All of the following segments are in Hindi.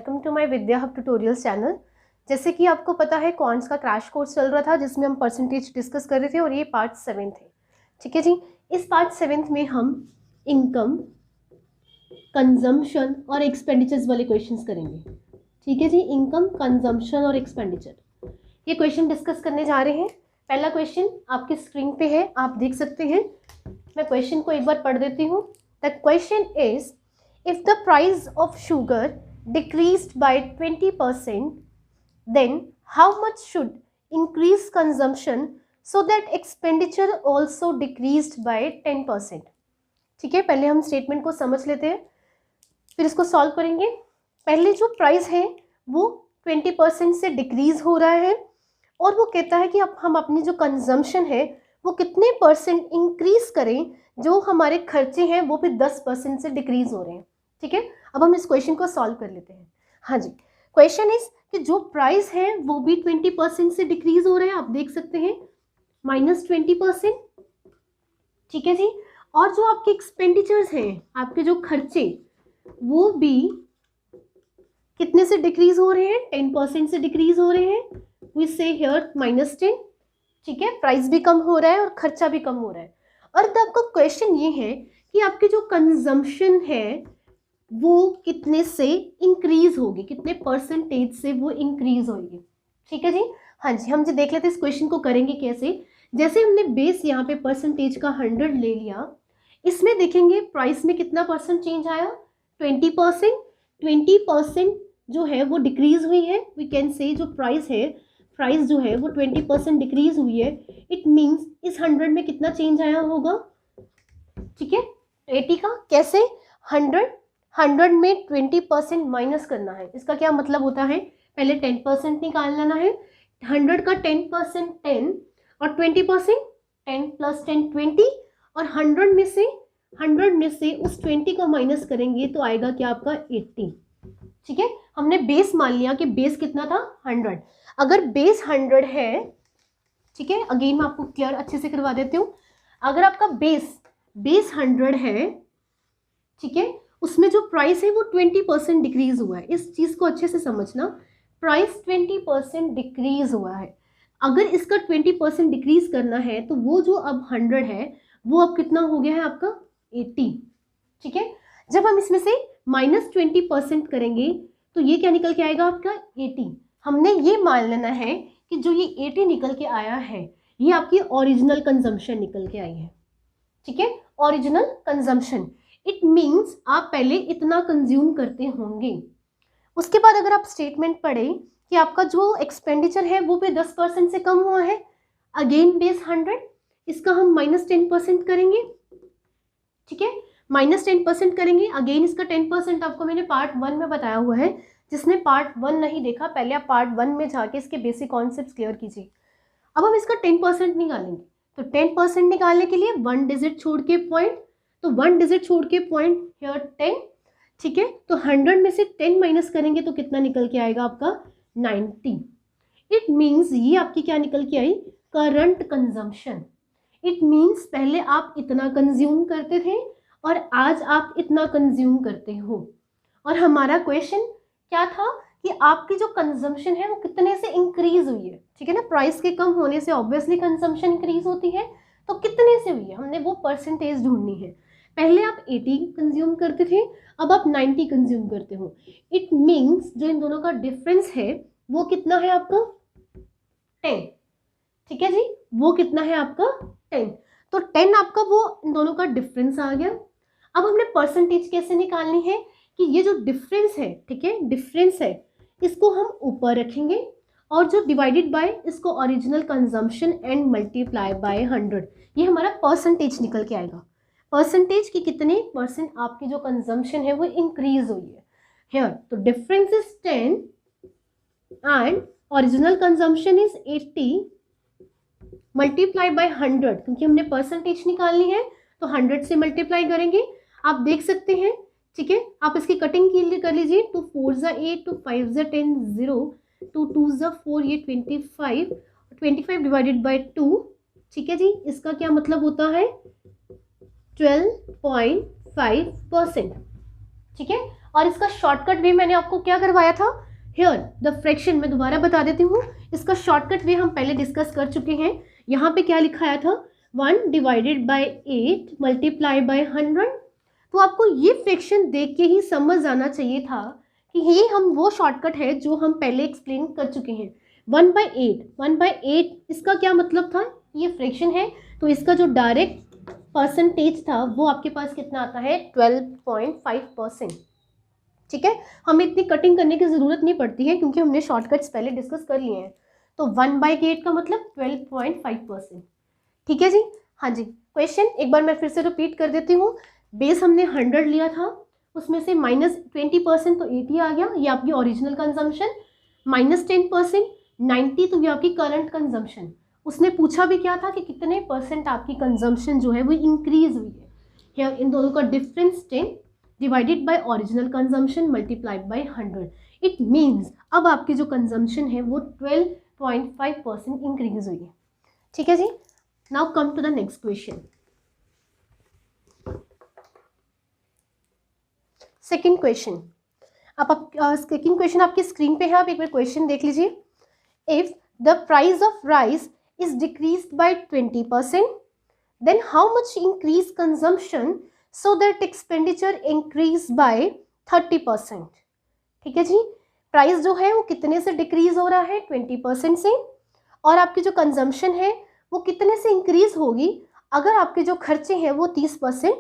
Welcome to my Vidya hub tutorials channel. जैसे कि आपको पता है क्वांट्स का क्रैश कोर्स चल रहा था जिसमें हम परसेंटेज डिस्कस कर रहे थे और ये पार्ट 7 है। ठीक है जी, इस पार्ट 7 में हम इनकम, कंजम्पशन और एक्सपेंडिचर्स वाले क्वेश्चंस करेंगे। ठीक है जी, इनकम, कंजम्पशन और एक्सपेंडिचर ये क्वेश्चन डिस्कस करने जा रहे हैं। पहला क्वेश्चन आपकी स्क्रीन पे है, आप देख सकते हैं। मैं क्वेश्चन को एक बार पढ़ देती हूँ। The question is, if the price of sugar decreased by 20%, then how much should increase consumption so that expenditure also decreased by 10%? ठीक है, पहले हम स्टेटमेंट को समझ लेते हैं, फिर इसको सॉल्व करेंगे। पहले जो प्राइस है वो 20% से डिक्रीज हो रहा है और वो कहता है कि अब हम अपनी जो कंजम्पशन है वो कितने परसेंट इंक्रीज करें, जो हमारे खर्चे हैं वो भी 10% से डिक्रीज हो रहे हैं। ठीक है, अब हम इस क्वेश्चन को सॉल्व कर लेते हैं। हाँ जी, क्वेश्चन इज कि जो प्राइस है वो भी 20% से डिक्रीज हो रहे हैं, आप देख सकते हैं -20%। ठीक है जी, और जो आपके एक्सपेंडिचर्स हैं, आपके जो खर्चे, वो भी कितने से डिक्रीज हो रहे हैं, 10% से डिक्रीज हो रहे हैं। वी से हियर -10। ठीक है, प्राइस भी कम हो रहा है और खर्चा भी कम हो रहा है। और अब आपका क्वेश्चन ये है कि आपकी जो कंजम्पशन है वो कितने से इंक्रीज होगी, कितने परसेंटेज से वो इंक्रीज होगी। ठीक है जी, हाँ जी, हम जी देख लेते हैं इस क्वेश्चन को करेंगे कैसे। जैसे हमने बेस यहाँ पे परसेंटेज का 100 ले लिया, इसमें देखेंगे प्राइस में कितना परसेंट चेंज आया, 20%। 20% जो है वो डिक्रीज हुई है। वी कैन से जो प्राइस जो है वो 20% डिक्रीज हुई है। इट मीन्स इस 100 में कितना चेंज आया होगा। ठीक है, 80 का कैसे, 100 में 20% माइनस करना है। इसका क्या मतलब होता है, पहले 10% निकाल लेना है। 100 का 10% 10 और 20% 10 + 10 20 और 100 में से उस 20 को माइनस करेंगे तो आएगा क्या आपका 80। ठीक है, हमने बेस मान लिया कि बेस कितना था 100। अगर बेस 100 है, ठीक है, अगेन मैं आपको क्लियर अच्छे से करवा देती हूँ। अगर आपका बेस 100 है, ठीक है, उसमें जो प्राइस है वो 20% डिक्रीज हुआ है। इस चीज को अच्छे से समझना, प्राइस 20% डिक्रीज हुआ है। अगर इसका 20% डिक्रीज करना है तो वो जो अब 100 है वो अब कितना हो गया है आपका 80। ठीक है, जब हम इसमें से -20% करेंगे तो ये क्या निकल के आएगा आपका 80। हमने ये मान लेना है कि जो ये 80 निकल के आया है ये आपकी ओरिजिनल कंजम्पशन निकल के आई है। ठीक है, ओरिजिनल कंजम्पशन, इट मीन्स आप पहले इतना कंज्यूम करते होंगे। उसके बाद अगर आप स्टेटमेंट पढ़े कि आपका जो एक्सपेंडिचर है वो भी 10% से कम हुआ है। अगेन बेस 100, इसका हम -10% करेंगे। ठीक है, -10% करेंगे। अगेन इसका 10% आपको मैंने पार्ट 1 में बताया हुआ है। जिसने पार्ट 1 नहीं देखा, पहले आप पार्ट 1 में जाके इसके बेसिक कॉन्सेप्ट क्लियर कीजिए। अब हम इसका 10% निकालेंगे, तो 10% निकालने के लिए 1 डिजिट छोड़ के पॉइंट, तो 1 डिजिट छोड़ के पॉइंट हियर 10। ठीक है, तो 100 में से 10 माइनस करेंगे तो कितना निकल के आएगा आपका 90। इट मीन्स ये आपकी क्या निकल के आई, करंट कंजम्पशन। इट मीन्स पहले आप इतना कंज्यूम करते थे और आज आप इतना कंज्यूम करते हो। और हमारा क्वेश्चन क्या था कि आपकी जो कंजम्पशन है वो कितने से इंक्रीज हुई है। ठीक है ना, प्राइस के कम होने से ऑब्वियसली कंजम्पशन इंक्रीज होती है, तो कितने से हुई है हमने वो परसेंटेज ढूंढनी है। पहले आप 80 कंज्यूम करते थे, अब आप 90 कंज्यूम करते हो। इट मीन्स जो इन दोनों का डिफरेंस है वो कितना है आपका 10। ठीक है जी, वो कितना है आपका 10। तो 10 आपका वो इन दोनों का डिफरेंस आ गया। अब हमने परसेंटेज कैसे निकालनी है कि ये जो डिफरेंस है, ठीक है, डिफरेंस है, इसको हम ऊपर रखेंगे और जो डिवाइडेड बाय इसको original consumption and multiply by 100, ये हमारा परसेंटेज निकल के आएगा। परसेंटेज की कितने परसेंट आपकी जो कंजम्पशन है वो इंक्रीज हुई है हियर। तो difference is 10 and original consumption is 80 multiply by 100, क्योंकि हमने परसेंटेज निकालनी है तो 100 से मल्टीप्लाई करेंगे। आप देख सकते हैं, ठीक है, आप इसकी कटिंग कर लीजिए। 2 4 ज़ा 8, 2 5 ज़ा 10, 0, 2 2 ज़ा 4, ये 25, 25 डिवाइडेड बाय 2। ठीक है जी, इसका क्या मतलब होता है 12.5%। ठीक है, और इसका शॉर्टकट वे मैंने आपको क्या करवाया था, हियर द फ्रैक्शन, मैं दोबारा बता देती हूँ, इसका शॉर्टकट वे हम पहले डिस्कस कर चुके हैं। यहाँ पे क्या लिखा आया था, 1 डिवाइडेड बाय 8 मल्टीप्लाई बाय 100। तो आपको ये फ्रैक्शन देख के ही समझ आना चाहिए था कि ये हम वो शॉर्टकट है जो हम पहले एक्सप्लेन कर चुके हैं। 1/8 इसका क्या मतलब था, ये फ्रैक्शन है, तो इसका जो डायरेक्ट परसेंटेज था वो आपके पास कितना आता है, 12.5%। ठीक है, हमें इतनी कटिंग करने की ज़रूरत नहीं पड़ती है क्योंकि हमने शॉर्टकट्स पहले डिस्कस कर लिए हैं। तो 1/8 का मतलब 12.5%। ठीक है जी, हाँ जी। क्वेश्चन एक बार मैं फिर से रिपीट कर देती हूँ। बेस हमने 100 लिया था, उसमें से -20% तो 80 आ गया, ये आपकी ओरिजिनल कंजम्पशन, -10% 90 तो ये आपकी करंट कंजम्पशन। उसने पूछा भी क्या था कि कितने परसेंट आपकी कंजम्पशन जो है वो इंक्रीज हुई है। हियर इन दोनों का difference 10 divided by original consumption multiplied by 100। It means अब आपकी जो कंजम्पशन है वो 12.5% इंक्रीज हुई है। ठीक है जी, now come to the next question. Second question, आप सेकेंड क्वेश्चन आपकी स्क्रीन पे है, आप एक बार क्वेश्चन देख लीजिए। If the price of rice is decreased by 20%, then how much increase consumption so that expenditure increase by 30%। ठीक है जी, प्राइस जो है वो कितने से डिक्रीज हो रहा है, 20% से, और आपकी जो कंजम्पशन है वो कितने से इंक्रीज होगी अगर आपके जो खर्चे हैं वो 30%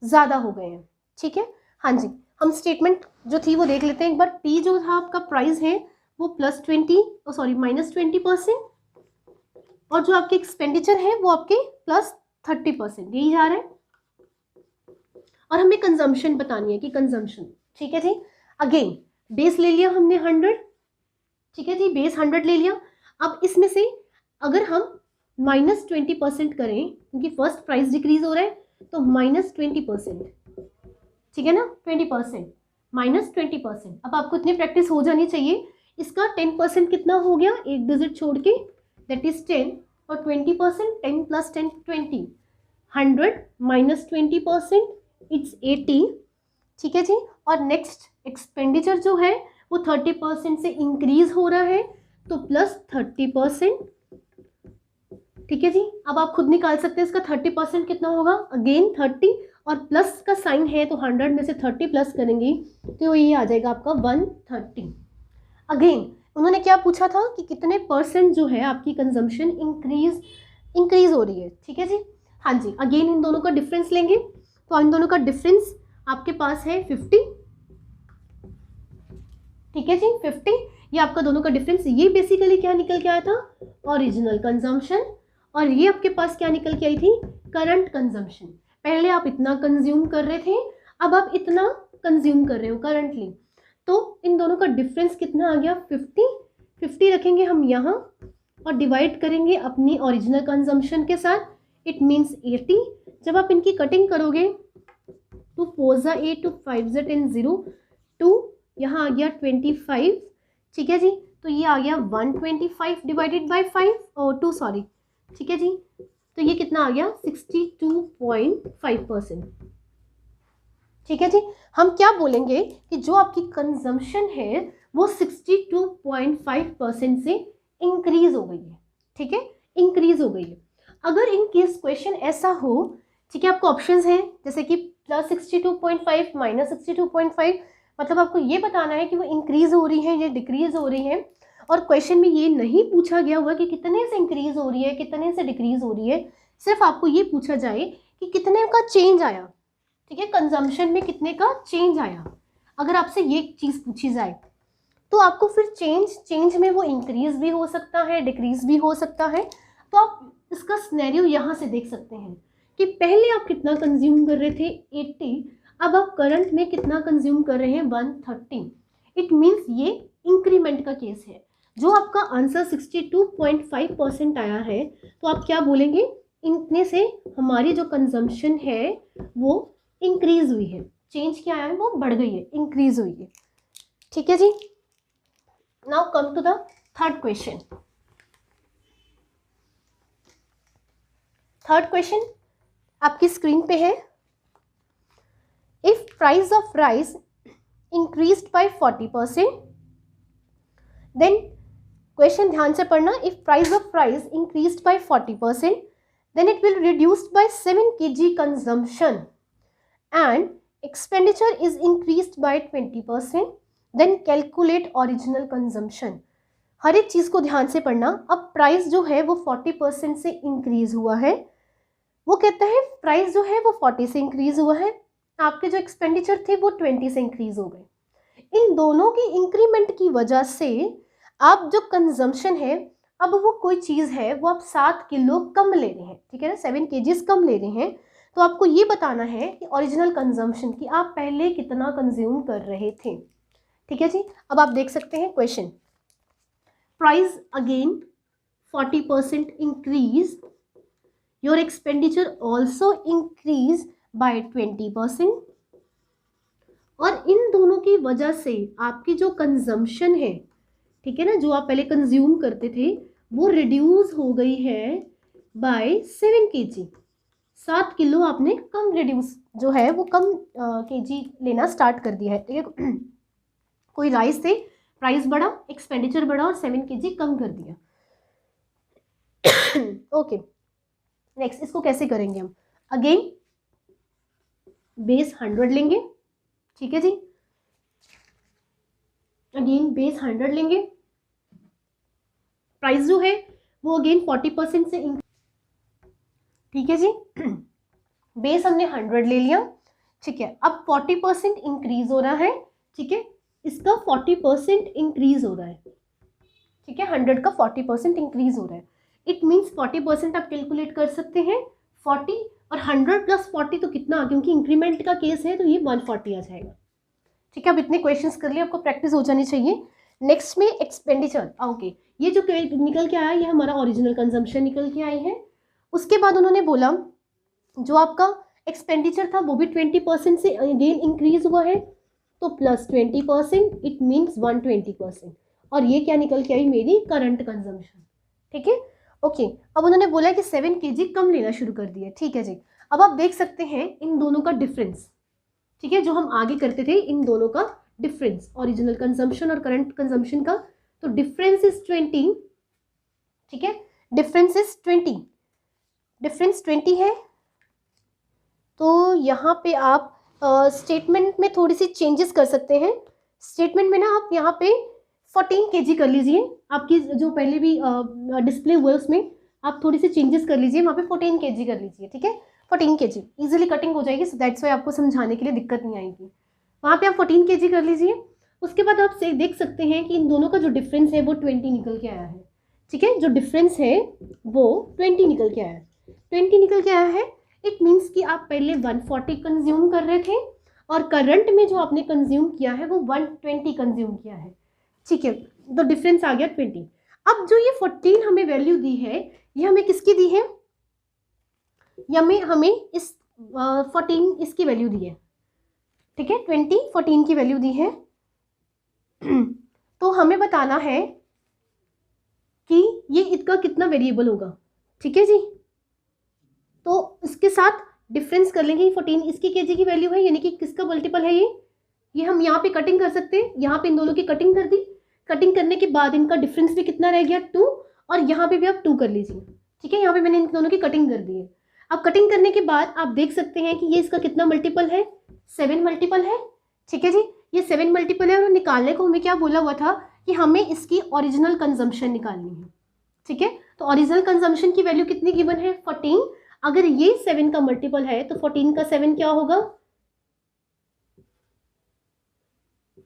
ज़्यादा हो गए हैं। ठीक है, हाँ जी, हम स्टेटमेंट जो थी वो देख लेते हैं एक बार। पी जो था आपका प्राइस है वो -20% और जो आपके एक्सपेंडिचर है वो आपके +30%, यही जा रहा है। और हमें कंजम्पशन बतानी है कि कंजम्पशन, ठीक है जी। अगेन बेस ले लिया हमने 100, ठीक है जी, बेस 100 ले लिया। अब इसमें से अगर हम -20% करें, क्योंकि फर्स्ट प्राइस डिक्रीज हो रहा है, तो -20%, ठीक है ना, 20% -20%। अब आपको इतनी प्रैक्टिस हो जानी चाहिए। इसका 10% कितना हो गया, एक डिजिट छोड़ के, दैट इज 10, और 20%, 10 + 10 20, 100 -20% इट्स 80। ठीक है जी, और नेक्स्ट एक्सपेंडिचर जो है वो 30% से इंक्रीज हो रहा है, तो +30%। ठीक है जी, अब आप खुद निकाल सकते हैं इसका 30% कितना होगा, अगेन 30 और प्लस का साइन है तो 100 में से 30 प्लस करेंगे तो ये आ जाएगा आपका 130। अगेन उन्होंने क्या पूछा था कि कितने परसेंट जो है आपकी कंजम्पशन इंक्रीज हो रही है। ठीक है जी, हाँ जी। अगेन इन दोनों का डिफरेंस लेंगे, तो इन दोनों का डिफरेंस आपके पास है 50। ठीक है जी, 50, ये आपका दोनों का डिफरेंस। ये बेसिकली क्या निकल के आया था, ओरिजिनल कंजम्पशन, और ये आपके पास क्या निकल के आई थी, करंट कंजम्पशन। पहले आप इतना कंज्यूम कर रहे थे, अब आप इतना कंज्यूम कर रहे हो करंटली, तो इन दोनों का डिफरेंस कितना आ गया, 50 रखेंगे हम यहाँ और डिवाइड करेंगे अपनी ओरिजिनल कंजम्पशन के साथ, इट मीन्स 80। जब आप इनकी कटिंग करोगे, 2 4 ज़ा 8, 2 5 ज़ा 10, 0 2, यहाँ आ गया 25। ठीक है जी, तो ये आ गया 125 डिवाइडेड बाय 5 और 2 सॉरी। ठीक है जी, तो ये कितना आ गया, 62.5%। ठीक है जी, हम क्या बोलेंगे कि जो आपकी कंजम्पशन है वो 62.5% से इंक्रीज हो गई है। ठीक है, इंक्रीज हो गई है। अगर इन केस क्वेश्चन ऐसा हो, ठीक है, आपको ऑप्शंस हैं जैसे कि +62.5 -62.5, मतलब आपको ये बताना है कि वो इंक्रीज हो रही है या डिक्रीज हो रही है। और क्वेश्चन में ये नहीं पूछा गया हुआ कि कितने से इंक्रीज हो रही है, कितने से डिक्रीज हो रही है, सिर्फ आपको ये पूछा जाए कि कितने का चेंज आया। ठीक है, कंजम्पशन में कितने का चेंज आया। अगर आपसे ये चीज़ पूछी जाए तो आपको फिर चेंज में वो इंक्रीज भी हो सकता है, डिक्रीज भी हो सकता है। तो आप इसका सिनेरियो यहाँ से देख सकते हैं कि पहले आप कितना कंज्यूम कर रहे थे, 80, अब आप करंट में कितना कंज्यूम कर रहे हैं, 130। इट मीन्स ये इंक्रीमेंट का केस है। जो आपका आंसर 62.5% आया है, तो आप क्या बोलेंगे, इतने से हमारी जो कंजम्पशन है वो इंक्रीज हुई है, चेंज क्या आया है, वो बढ़ गई है, इंक्रीज हुई है। ठीक है जी, now come to the third question. Third question आपकी स्क्रीन पे है। If price of rice increased by 40%. Then question ध्यान से पढ़ना, if price of rice increased by 40% then it will reduced by 7 kg consumption and expenditure is increased by 20%, then calculate original consumption. हर एक चीज को ध्यान से पढ़ना. अब प्राइस जो है वो 40% से इंक्रीज हुआ है, वो कहता है प्राइस जो है वो 40 से इंक्रीज हुआ है, आपके जो एक्सपेंडिचर थे वो 20 से इंक्रीज हो गए. इन दोनों की इंक्रीमेंट की वजह से आप जो कंजम्पशन है, अब वो कोई चीज़ है वो आप 7 किलो कम ले रहे हैं, ठीक है ना, 7 kgs कम ले रहे हैं. तो आपको ये बताना है कि ओरिजिनल कंजम्पशन की आप पहले कितना कंज्यूम कर रहे थे. ठीक है जी. अब आप देख सकते हैं question, price again 40% increase, your expenditure also increase by 20%, और इन दोनों की वजह से आपकी जो कंजम्पशन है, ठीक है ना, जो आप पहले कंज्यूम करते थे वो रिड्यूस हो गई है बाय 7 kg. 7 किलो आपने कम रिड्यूस जो है वो कम kg लेना स्टार्ट कर दिया है. ठीक है, कोई राइस से प्राइस बढ़ा, एक्सपेंडिचर बढ़ा और 7 kg कम कर दिया. ओके, नेक्स्ट इसको कैसे करेंगे हम. अगेन बेस 100 लेंगे. ठीक है जी, अगेन बेस 100 लेंगे. प्राइस जो है वो अगेन 40% से ठीक है जी. बेस हमने 100 ले लिया. ठीक है, अब 40% इंक्रीज हो रहा है. ठीक है, इसका 40% इंक्रीज हो रहा है. ठीक है, 100 का 40% इंक्रीज हो रहा है. इट मीन्स 40% आप कैलकुलेट कर सकते हैं. 40 और 100 प्लस 40 तो कितना, क्योंकि इंक्रीमेंट का केस है तो ये 140 आ जाएगा. ठीक है, अब इतने क्वेश्चंस कर लिए, आपको प्रैक्टिस हो जानी चाहिए. नेक्स्ट में एक्सपेंडिचर. ओके, ये जो निकल के आया ये हमारा ओरिजिनल कंजम्पशन निकल के आई है. उसके बाद उन्होंने बोला जो आपका एक्सपेंडिचर था वो भी 20% से अगेन इंक्रीज हुआ है, तो प्लस 20%, इट मीन्स 120%. और ये क्या निकल के आई, मेरी करंट कंजम्पशन. ठीक है, ओके. अब उन्होंने बोला कि 7 kg कम लेना शुरू कर दिया. ठीक है जी. अब आप देख सकते हैं इन दोनों का डिफरेंस. ठीक है, जो हम आगे करते थे इन दोनों का डिफरेंस, ओरिजिनल कंजम्पशन और करंट कंजम्पशन का, तो डिफरेंस इज 20. ठीक है, डिफरेंस इज 20, डिफरेंस 20 है. तो यहाँ पे आप स्टेटमेंट में थोड़ी सी चेंजेस कर सकते हैं. स्टेटमेंट में ना आप यहाँ पे 14 kg कर लीजिए. आपकी जो पहले भी डिस्प्ले हुआ है उसमें आप थोड़ी सी चेंजेस कर लीजिए, वहाँ पे 14 kg कर लीजिए. ठीक है, 14 kg इजीली कटिंग हो जाएगी. सो दैट्स वाई आपको समझाने के लिए दिक्कत नहीं आएगी. वहाँ पे आप 14 kg कर लीजिए. उसके बाद आप से देख सकते हैं कि इन दोनों का जो डिफरेंस है वो 20 निकल के आया है. ठीक है, जो डिफरेंस है वो 20 निकल के आया है. 20 निकल के आया है. इट मीन्स कि आप पहले 140 कंज्यूम कर रहे थे और करंट में जो आपने कंज्यूम किया है वो 120 कंज्यूम किया है. ठीक है, तो डिफरेंस आ गया 20. अब जो ये 14 हमें वैल्यू दी है, ये हमें किसकी दी है, ये हमें इस 14 इसकी वैल्यू दी है. ठीक है, 20 14 की वैल्यू दी है. तो हमें बताना है कि ये इसका कितना वेरिएबल होगा. ठीक है जी, तो इसके साथ डिफरेंस कर लेंगे. 14 इसकी केजी की वैल्यू है, यानी कि किसका मल्टीपल है ये हम यहाँ पे कटिंग कर सकते हैं. यहाँ पे इन दोनों की कटिंग कर दी. कटिंग करने के बाद इनका डिफरेंस भी कितना रह गया, 2, और यहाँ पे भी आप 2 कर लीजिए. ठीक है, यहाँ पे मैंने इन दोनों की कटिंग कर दी है. अब कटिंग करने के बाद आप देख सकते हैं कि ये इसका कितना मल्टीपल है, 7 मल्टीपल है. ठीक है जी, ये 7 मल्टीपल है. और निकालने को हमें क्या बोला हुआ था कि हमें इसकी ओरिजिनल कंजम्पशन निकालनी है. ठीक है, तो ओरिजिनल कंजम्पशन की वैल्यू कितनी गिवन है, 14. अगर ये 7 का मल्टीपल है तो 14 का 7 क्या होगा,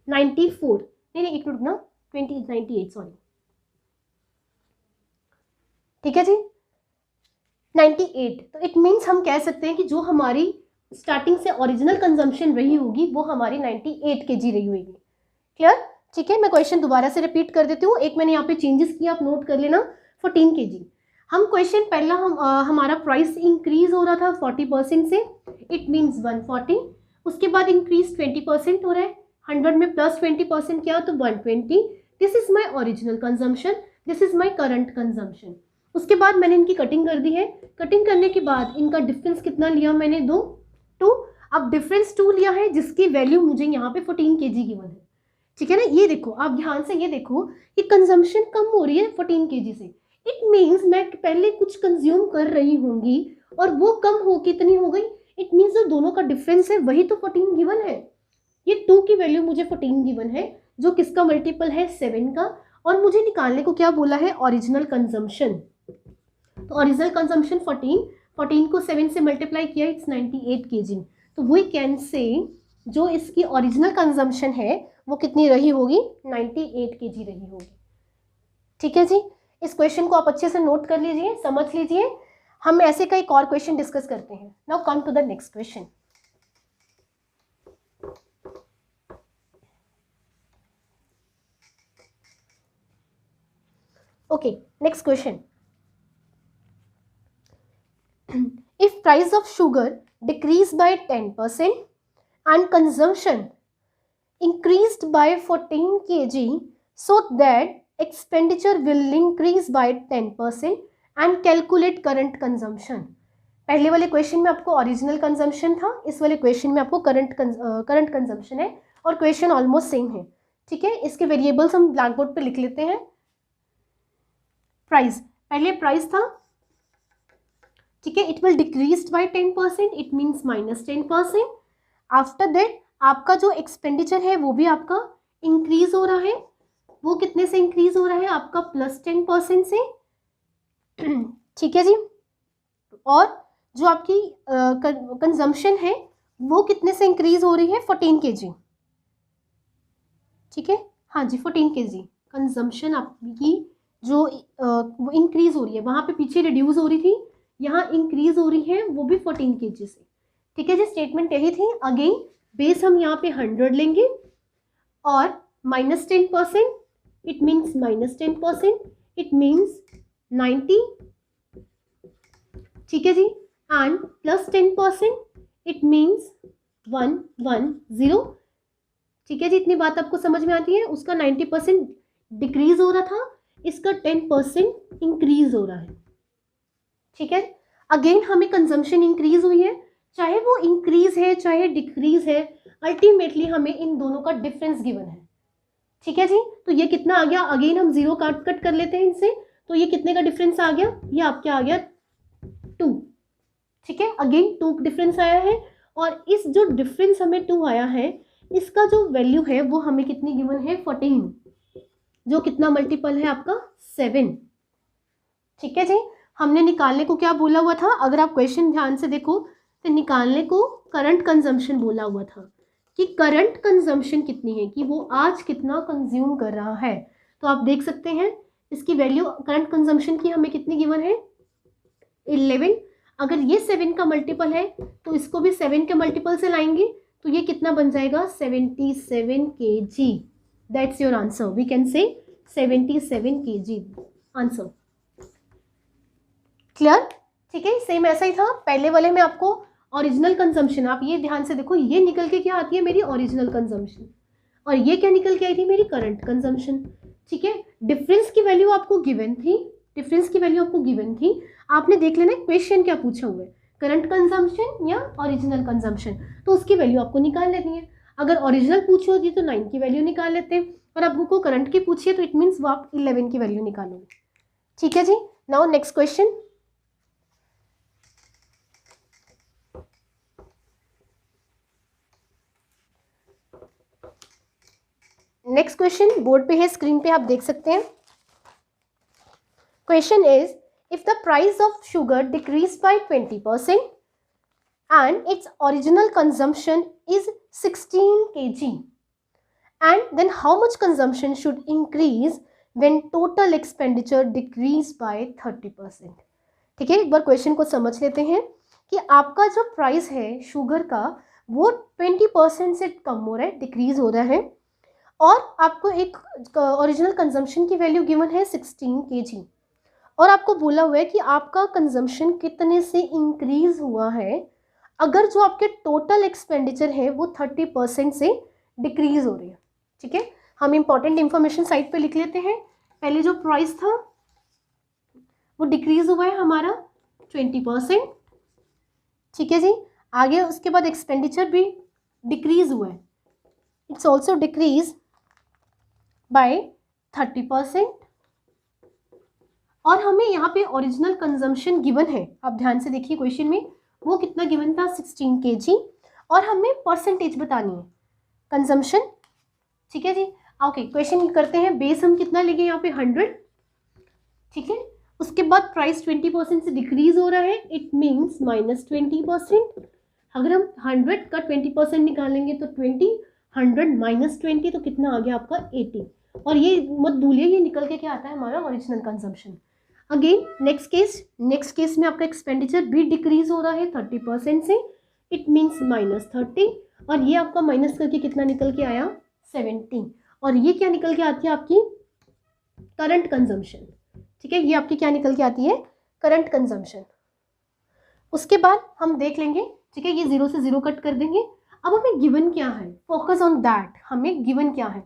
94. नहीं एक मिनट ना, 98 सॉरी. ठीक है जी, 98. तो इट मीन्स हम कह सकते हैं कि जो हमारी स्टार्टिंग से ओरिजिनल कंजम्पशन रही होगी वो हमारी 98 kg रही होगी. क्लियर. ठीक है, मैं क्वेश्चन दोबारा से रिपीट कर देती हूँ. एक मैंने यहाँ पे चेंजेस किया, आप नोट कर लेना. 14 kg हम क्वेश्चन पहला हमारा प्राइस इंक्रीज हो रहा था 40% से, इट मीन्स 140. उसके बाद इंक्रीज 20% हो रहा है. 100 में प्लस 20% क्या, तो 120. This is my original consumption, this is my current consumption. उसके बाद मैंने इनकी कटिंग कर दी है. कटिंग करने के बाद इनका डिफरेंस कितना लिया मैंने, 2. अब डिफरेंस 2 लिया है जिसकी वैल्यू मुझे यहाँ पे 14 kg गिवन है, ठीक है ना। ये देखो आप ध्यान से ये देखो कि कंजम्पशन कम हो रही है 14 kg से, इट मीन्स मैं पहले कुछ कंज्यूम कर रही होंगी और वो कम हो कितनी हो गई, इट मीन्स जो दोनों का डिफरेंस है वही तो 14 गिवन है। ये 2 की वैल्यू मुझे 14 गिवन है जो किसका मल्टीपल है 7 का, और मुझे निकालने को क्या बोला है ओरिजिनल कंजम्पशन। तो ओरिजिनल कंजम्पशन 14 को 7 से मल्टीप्लाई किया इट्स 98 kg। तो वी कैन से जो इसकी ओरिजिनल कंजम्पशन है वो कितनी रही होगी 98 kg रही होगी, ठीक है जी। इस क्वेश्चन को आप अच्छे से नोट कर लीजिए, समझ लीजिए। हम ऐसे का एक और क्वेश्चन डिस्कस करते हैं। Now come to the next question. Okay, next question. If price of sugar decreased by 10% and consumption increased by 14 kg, so that expenditure will increase by 10% and calculate current consumption। पहले वाले क्वेश्चन में आपको ओरिजिनल कंजम्पशन था, इस वाले क्वेश्चन में आपको करंट कंजम्पशन है और क्वेश्चन ऑलमोस्ट सेम है, ठीक है। इसके वेरिएबल्स हम ब्लैक बोर्ड पे लिख लेते हैं। प्राइस, पहले प्राइस था, ठीक है, it will decrease by 10%, it means -10%। After that आपका जो एक्सपेंडिचर है वो भी आपका इंक्रीज हो रहा है, वो कितने से इंक्रीज हो रहा है आपका +10% से, ठीक है जी। और जो आपकी कंजम्पशन है वो कितने से इंक्रीज हो रही है 14 kg, ठीक है, हाँ जी 14 kg कंजम्पशन आपकी जो वो इंक्रीज हो रही है, वहाँ पे पीछे रिड्यूस हो रही थी, यहाँ इंक्रीज हो रही है वो भी 14 kg से, ठीक है जी। स्टेटमेंट यही थी। अगेन बेस हम यहाँ पे 100 लेंगे और -10% इट मीन्स -10%, इट मीन्स 90, ठीक है जी, एंड +10% इट मीन्स 110, ठीक है जी। इतनी बात आपको समझ में आती है। उसका 90% डिक्रीज हो रहा था, इसका 10% इंक्रीज हो रहा है, ठीक है। अगेन हमें कंजम्पशन इंक्रीज हुई है, चाहे वो इंक्रीज है चाहे डिक्रीज है, अल्टीमेटली हमें इन दोनों का डिफरेंस गिवन है, ठीक है जी। तो ये कितना आ गया, अगेन हम 0 कट कर लेते हैं इनसे, तो ये कितने का डिफरेंस आ गया, ये आपके आ गया 2, ठीक है। अगेन 2 डिफरेंस आया है और इस जो डिफरेंस हमें 2 आया है इसका जो वैल्यू है वो हमें कितनी गिवन है 14, जो कितना मल्टीपल है आपका 7, ठीक है जी। हमने निकालने को क्या बोला हुआ था, अगर आप क्वेश्चन ध्यान से देखो तो निकालने को करंट कंजम्पशन बोला हुआ था कि करंट कंजम्पशन कितनी है, कि वो आज कितना कंज्यूम कर रहा है। तो आप देख सकते हैं इसकी वैल्यू करंट कंजम्पशन की हमें कितनी गिवन है 11। अगर ये 7 का मल्टीपल है तो इसको भी 7 के मल्टीपल से लाएंगे तो ये कितना बन जाएगा 77 kg। That's your answer, we can say 77 kg answer. Clear, ठीक है। सेम ऐसा ही था पहले वाले में, आपको ओरिजिनल कंजम्पशन, आप ये ध्यान से देखो, ये निकल के क्या आती है मेरी ओरिजिनल कंजम्पशन और ये क्या निकल के आई थी मेरी करंट कंजम्पशन, ठीक है। डिफरेंस की वैल्यू आपको गिवन थी, डिफरेंस की वैल्यू आपको गिवन थी, आपने देख लेना क्वेश्चन क्या पूछा हुआ है, करंट कंजम्पशन या ओरिजिनल कंजम्पशन, तो उसकी वैल्यू आपको निकाल लेनी है। अगर ओरिजिनल पूछी होती तो 9 की वैल्यू निकाल लेते हैं, और आपको करंट की पूछिए तो इट मीन्स वो आप 11 की वैल्यू निकालोगे, ठीक है जी। Now next question. Next question board पे है, स्क्रीन पे आप देख सकते हैं। Question is if the price of sugar decrease by 20% and its original consumption is 16 kg, and then how much consumption should increase when total expenditure decrease by 30%। ठीक है, एक बार क्वेश्चन को समझ लेते हैं कि आपका जो प्राइस है शुगर का वो 20% से कम हो रहा है, डिक्रीज हो रहा है, और आपको एक ओरिजिनल कंजम्पशन की वैल्यू गिवन है 16 kg, और आपको बोला हुआ है कि आपका कंजम्पशन कितने से इंक्रीज हुआ है अगर जो आपके टोटल एक्सपेंडिचर है वो 30% से डिक्रीज हो रही है। ठीक है, हम इंपॉर्टेंट इंफॉर्मेशन साइड पे लिख लेते हैं। पहले जो प्राइस था वो डिक्रीज हुआ है हमारा 20%, ठीक है जी। आगे उसके बाद एक्सपेंडिचर भी डिक्रीज हुआ है, इट्स ऑल्सो डिक्रीज बाय 30%। और हमें यहाँ पे ओरिजिनल कंजम्पशन गिवन है, आप ध्यान से देखिए क्वेश्चन में वो कितना गिवन था 16 kg, और हमें परसेंटेज बतानी है कंजम्पशन। ठीक है जी, ओके क्वेश्चन करते हैं। बेस हम कितना लेंगे यहाँ पे 100, ठीक है। उसके बाद प्राइस 20% से डिक्रीज हो रहा है, इट मीन्स -20%। अगर हम 100 का 20% निकालेंगे तो 20, 100 - 20 तो कितना आ गया आपका 80। और ये मत भूलिए ये निकल के क्या आता है हमारा original consumption. Again next case में आपका एक्सपेंडिचर भी डिक्रीज हो रहा है 30% से, इट मीन्स -30, और ये आपका माइनस करके कितना निकल के आया 17, और ये क्या निकल के आती है आपकी करंट कंजम्पशन। ठीक है, ये आपकी क्या निकल के आती है करंट कंजम्पशन। उसके बाद हम देख लेंगे, ठीक है, ये 0 से 0 कट कर देंगे। अब हमें गिवन क्या है, फोकस ऑन दैट। हमें गिवन क्या है,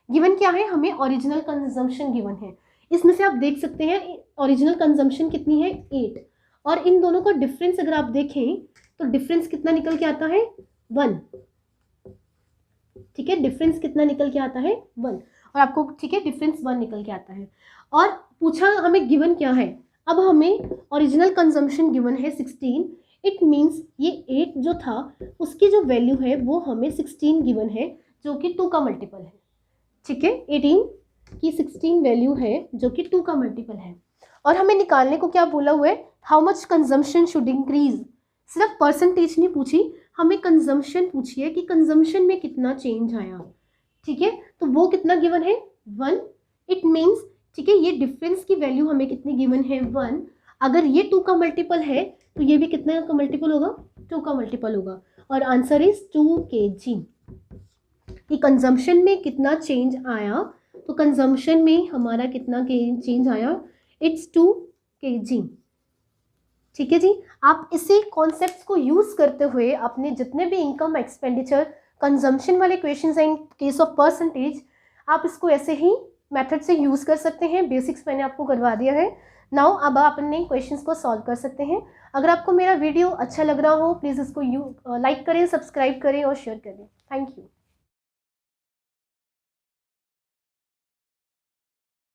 गिवन क्या है, हमें ओरिजिनल कंजम्पशन गिवन है। इसमें से आप देख सकते हैं ओरिजिनल कंजम्पशन कितनी है 8, और इन दोनों का डिफरेंस अगर आप देखें तो डिफरेंस कितना निकल के आता है 1। ठीक है, डिफरेंस कितना निकल के आता है 1, और आपको ठीक है डिफरेंस 1 निकल के आता है। और पूछा हमें गिवन क्या है, अब हमें ओरिजिनल कंजम्पशन गिवन है 16, इट मीन्स ये 8 जो था उसकी जो वैल्यू है वो हमें 16 गिवन है, जो कि 2 का मल्टीपल है। ठीक है, 18 की 16 वैल्यू है जो कि 2 का मल्टीपल है। और हमें निकालने को क्या बोला हुआ है, how much consumption should increase. सिर्फ परसेंटेज नहीं पूछी, हमें कंजम्पशन पूछी है कि कंजम्पशन में कितना चेंज आया। ठीक है, तो वो कितना गिवन है 1, इट मीन्स ठीक है ये डिफरेंस की वैल्यू हमें कितनी गिवन है 1। अगर ये 2 का मल्टीपल है तो ये भी कितना का मल्टीपल होगा 2 का मल्टीपल होगा, और आंसर इज 2 kg। कि कंजम्पशन में कितना चेंज आया, तो कंजम्पशन में हमारा कितना चेंज आया, इट्स 2 kg। ठीक है जी, आप इसी कॉन्सेप्ट्स को यूज करते हुए अपने जितने भी इनकम एक्सपेंडिचर कंजम्पशन वाले क्वेश्चंस हैं इन केस ऑफ परसेंटेज, आप इसको ऐसे ही मेथड से यूज कर सकते हैं। बेसिक्स मैंने आपको करवा दिया है। नाउ अब आप अपने क्वेश्चंस को सॉल्व कर सकते हैं। अगर आपको मेरा वीडियो अच्छा लग रहा हो प्लीज़ इसको लाइक करें, सब्सक्राइब करें और शेयर करें। Thank you.